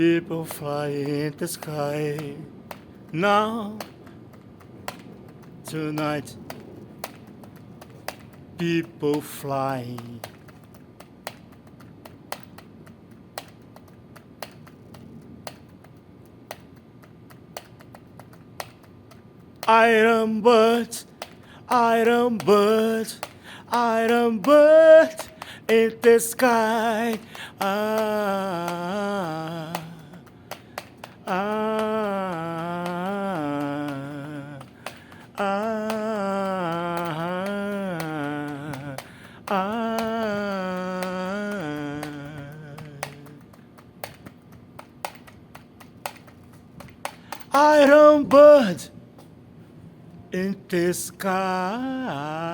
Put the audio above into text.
People fly in the sky now, tonight. People fly. Iron bird, iron bird, iron bird in the sky. Ah, ah, ah, ah. Iron bird in the sky.